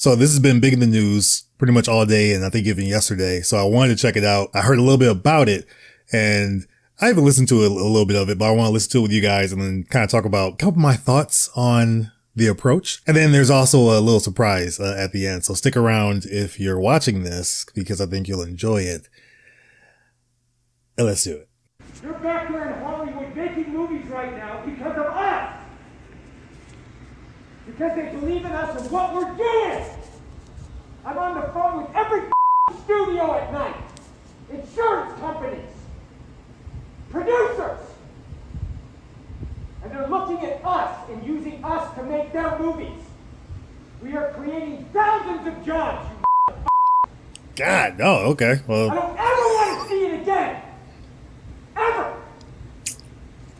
So this has been big in the news pretty much all day, and I think even yesterday. So I wanted to check it out. I heard a little bit about it, and I haven't listened to a little bit of it, but I want to listen to it with you guys and then kind of talk about a couple of my thoughts on the approach. And then there's also a little surprise at the end. So stick around if you're watching this, because I think you'll enjoy it. And let's do it. You're back there in Hollywood making movies right now because of us. Because they believe in us and what we're doing. I'm on the phone with every studio at night. Insurance companies. Producers. And they're looking at us and using us to make their movies. We are creating thousands of jobs, you God, no, okay. Well, I don't ever want to see it again. Ever.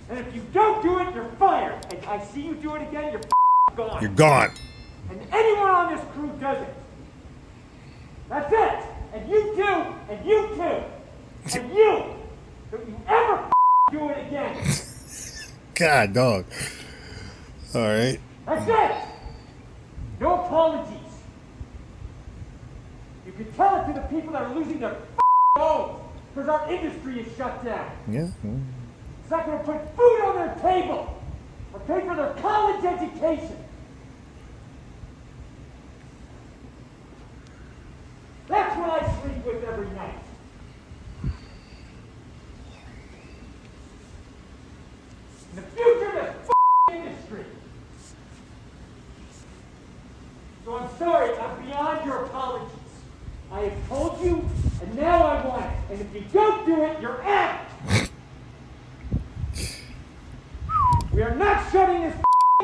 And if you don't do it, you're fired. And I see you do it again, you're gone. you're gone. And anyone on this crew does it. That's it. And you too, and you too, and you. Don't you ever do it again. God, dog. All right. That's it. No apologies. You can tell it to the people that are losing their homes because our industry is shut down. Yeah. It's not going to put food on their table or pay for their college education. That's what I sleep with every night. The future of this industry. So I'm sorry, I'm beyond your apologies. I have told you, and now I want it. And if you don't do it, you're out. We are not shutting this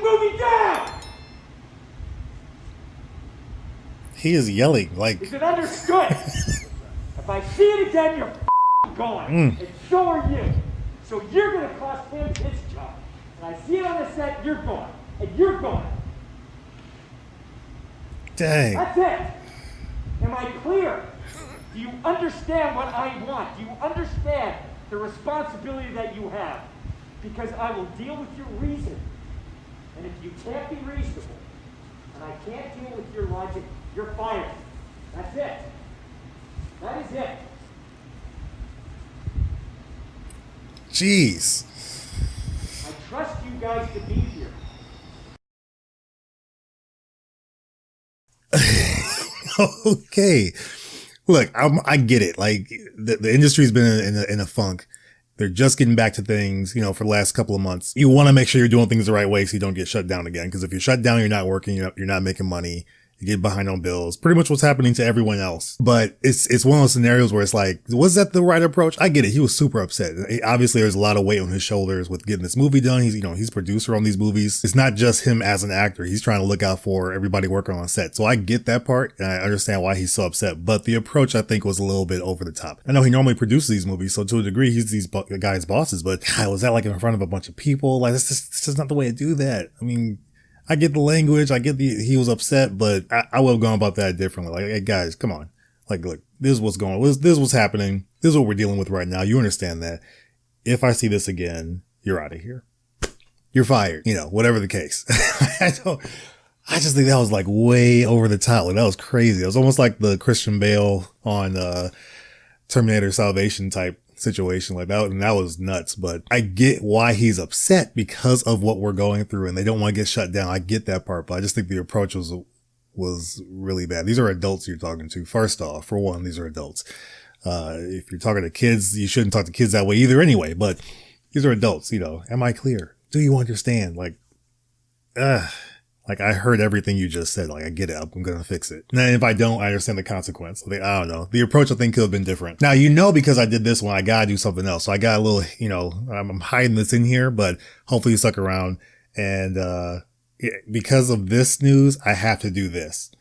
movie down. He is yelling like. Is it understood? If I see it again, you're gone. And so are you. So you're going to cost him his job. And I see it on the set, you're gone. And you're gone. Dang. That's it. Am I clear? Do you understand what I want? Do you understand the responsibility that you have? Because I will deal with your reason. And if you can't be reasonable, and I can't deal with your logic, you're fired. That's it. That is it. Jeez. I trust you guys to be here. Okay. Look, I get it. Like the industry's been in a funk. They're just getting back to things, for the last couple of months. You want to make sure you're doing things the right way so you don't get shut down again. Because if you're shut down, you're not working, you're not making money. You get behind on bills. Pretty much what's happening to everyone else. But it's one of those scenarios where it's like, was that the right approach? I get it. He was super upset. Obviously, there's a lot of weight on his shoulders with getting this movie done. He's producer on these movies. It's not just him as an actor. He's trying to look out for everybody working on set. So I get that part, and I understand why he's so upset. But the approach, I think, was a little bit over the top. I know he normally produces these movies, so to a degree, he's these guys' bosses. But God, was that like in front of a bunch of people? Like, this is not the way to do that. I mean, I get the language. I get he was upset, but I would have gone about that differently. Like, hey guys, come on. Like, look, this is what's going on. This is what's happening. This is what we're dealing with right now. You understand that. If I see this again, you're out of here. You're fired. Whatever the case. I just think that was like way over the top. Like, that was crazy. It was almost like the Christian Bale on, Terminator Salvation type situation like that, and that was nuts. But I get why he's upset because of what we're going through, and they don't want to get shut down. I get that part, but I just think the approach was really bad. These are adults you're talking to. First off, for one, these are adults. If you're talking to kids, you shouldn't talk to kids that way either anyway, but these are adults. Am I clear? Do you understand? Like I heard everything you just said. Like, I get it. I'm going to fix it. And then if I don't, I understand the consequence. I don't know. The approach, I think, could have been different. Now, because I did this one, I got to do something else. So I got a little, I'm hiding this in here, but hopefully you stuck around. And, because of this news, I have to do this.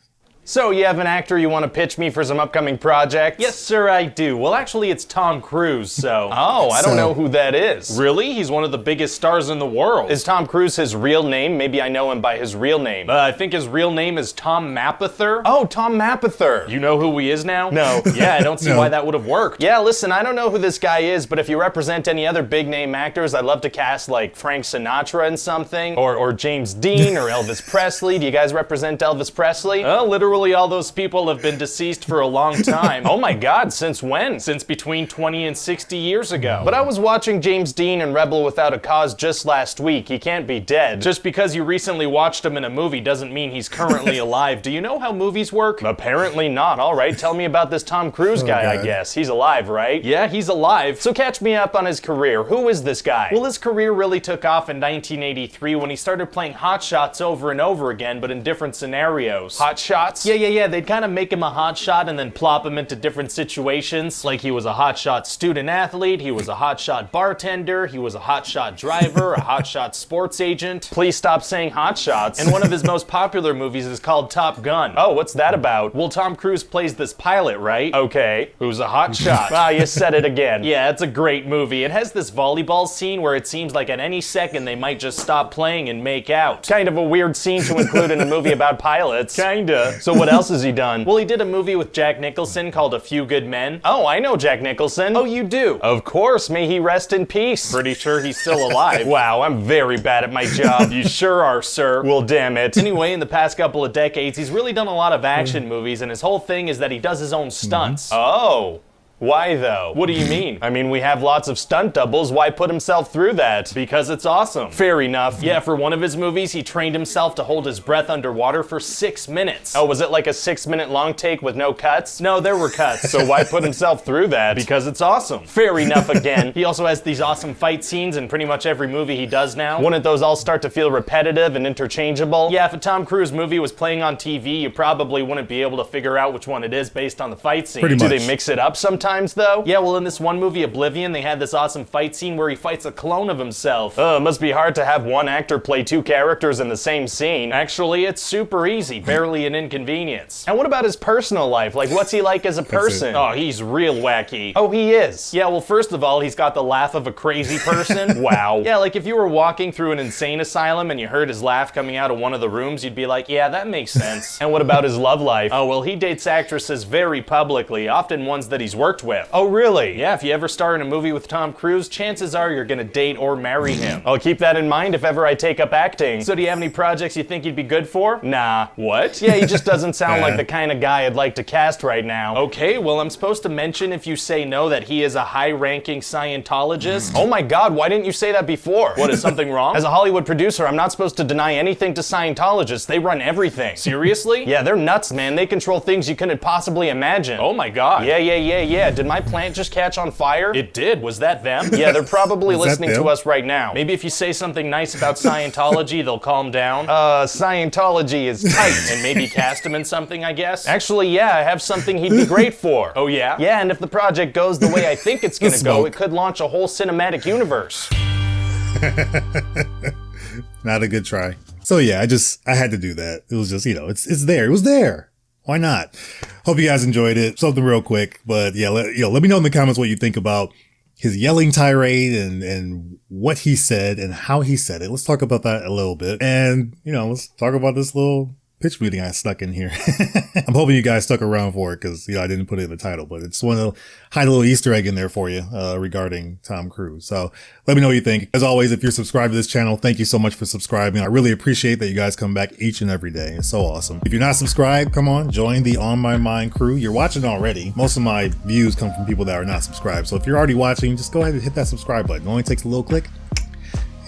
So, you have an actor you want to pitch me for some upcoming projects? Yes, sir, I do. Well, actually, it's Tom Cruise, so... Oh, I don't know who that is. Really? He's one of the biggest stars in the world. Is Tom Cruise his real name? Maybe I know him by his real name. I think his real name is Tom Mapother. Oh, Tom Mapother. You know who he is now? No. Yeah, I don't see why that would have worked. Yeah, listen, I don't know who this guy is, but if you represent any other big-name actors, I'd love to cast, like, Frank Sinatra in something, or James Dean, or Elvis Presley. Do you guys represent Elvis Presley? Literally Truly, all those people have been deceased for a long time. Oh my God, since when? Since between 20 and 60 years ago. But I was watching James Dean in Rebel Without a Cause just last week. He can't be dead. Just because you recently watched him in a movie doesn't mean he's currently alive. Do you know how movies work? Apparently not. All right, tell me about this Tom Cruise guy, God. I guess. He's alive, right? Yeah, he's alive. So catch me up on his career. Who is this guy? Well, his career really took off in 1983 when he started playing Hot Shots over and over again, but in different scenarios. Hot Shots? Yeah. They'd kind of make him a hot shot and then plop him into different situations. Like he was a hot shot student athlete, he was a hot shot bartender, he was a hot shot driver, a hot shot sports agent. Please stop saying hot shots. And one of his most popular movies is called Top Gun. Oh, what's that about? Well, Tom Cruise plays this pilot, right? Okay. Who's a hot shot? Ah, you said it again. Yeah, it's a great movie. It has this volleyball scene where it seems like at any second they might just stop playing and make out. Kind of a weird scene to include in a movie about pilots. Kinda. So what else has he done? Well, he did a movie with Jack Nicholson called A Few Good Men. Oh, I know Jack Nicholson. Oh, you do? Of course. May he rest in peace. Pretty sure he's still alive. Wow, I'm very bad at my job. You sure are, sir. Well, damn it. Anyway, in the past couple of decades, he's really done a lot of action movies, and his whole thing is that he does his own stunts. Oh. Why though? What do you mean? I mean, we have lots of stunt doubles. Why put himself through that? Because it's awesome. Fair enough. Yeah, for one of his movies, he trained himself to hold his breath underwater for 6 minutes. Oh, was it like a 6-minute long take with no cuts? No, there were cuts. So why put himself through that? Because it's awesome. Fair enough again. He also has these awesome fight scenes in pretty much every movie he does now. Wouldn't those all start to feel repetitive and interchangeable? Yeah, if a Tom Cruise movie was playing on TV, you probably wouldn't be able to figure out which one it is based on the fight scene. Pretty much. Do they mix it up sometimes? Though? Yeah, well, in this one movie, Oblivion, they had this awesome fight scene where he fights a clone of himself. It must be hard to have one actor play 2 characters in the same scene. Actually, it's super easy, barely an inconvenience. And what about his personal life? Like, what's he like as a person? Oh, he's real wacky. Oh, he is? Yeah, well, first of all, he's got the laugh of a crazy person. Wow. Yeah, like if you were walking through an insane asylum and you heard his laugh coming out of one of the rooms, you'd be like, yeah, that makes sense. And what about his love life? Oh, well, he dates actresses very publicly, often ones that he's worked with. Oh, really? Yeah, if you ever star in a movie with Tom Cruise, chances are you're gonna date or marry him. I'll keep that in mind if ever I take up acting. So do you have any projects you think you'd be good for? Nah. What? Yeah, he just doesn't sound like the kind of guy I'd like to cast right now. Okay, well, I'm supposed to mention if you say no that he is a high-ranking Scientologist? Oh my God, why didn't you say that before? What, is something wrong? As a Hollywood producer, I'm not supposed to deny anything to Scientologists. They run everything. Seriously? Yeah, they're nuts, man. They control things you couldn't possibly imagine. Oh my God. Yeah. Did my plant just catch on fire? It did. Was that them? Yeah, they're probably listening to us right now. Maybe if you say something nice about Scientology, they'll calm down. Scientology is tight. And maybe cast him in something, I guess? Actually, yeah, I have something he'd be great for. Oh yeah? Yeah, and if the project goes the way I think it's gonna go, it could launch a whole cinematic universe. Not a good try. So yeah, I had to do that. It was just, it's there. It was there. Why not? Hope you guys enjoyed it. Something real quick, but yeah, let me know in the comments what you think about his yelling tirade and what he said and how he said it. Let's talk about that a little bit. And, let's talk about this little pitch meeting I stuck in here. I'm hoping you guys stuck around for it because, I didn't put it in the title, but it's one to hide a little Easter egg in there for you, regarding Tom Cruise. So let me know what you think. As always, if you're subscribed to this channel, thank you so much for subscribing. I really appreciate that you guys come back each and every day. It's so awesome. If you're not subscribed, come on, join the On My Mind crew. You're watching already. Most of my views come from people that are not subscribed. So if you're already watching, just go ahead and hit that subscribe button. It only takes a little click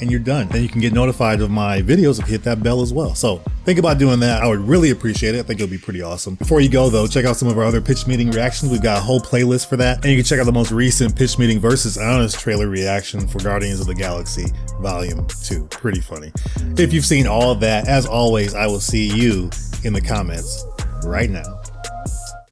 and you're done. Then you can get notified of my videos if you hit that bell as well. So think about doing that. I would really appreciate it. I think it'll be pretty awesome. Before you go though, check out some of our other pitch meeting reactions. We've got a whole playlist for that. And you can check out the most recent pitch meeting versus honest trailer reaction for Guardians of the Galaxy Volume 2. Pretty funny. If you've seen all of that, as always, I will see you in the comments right now.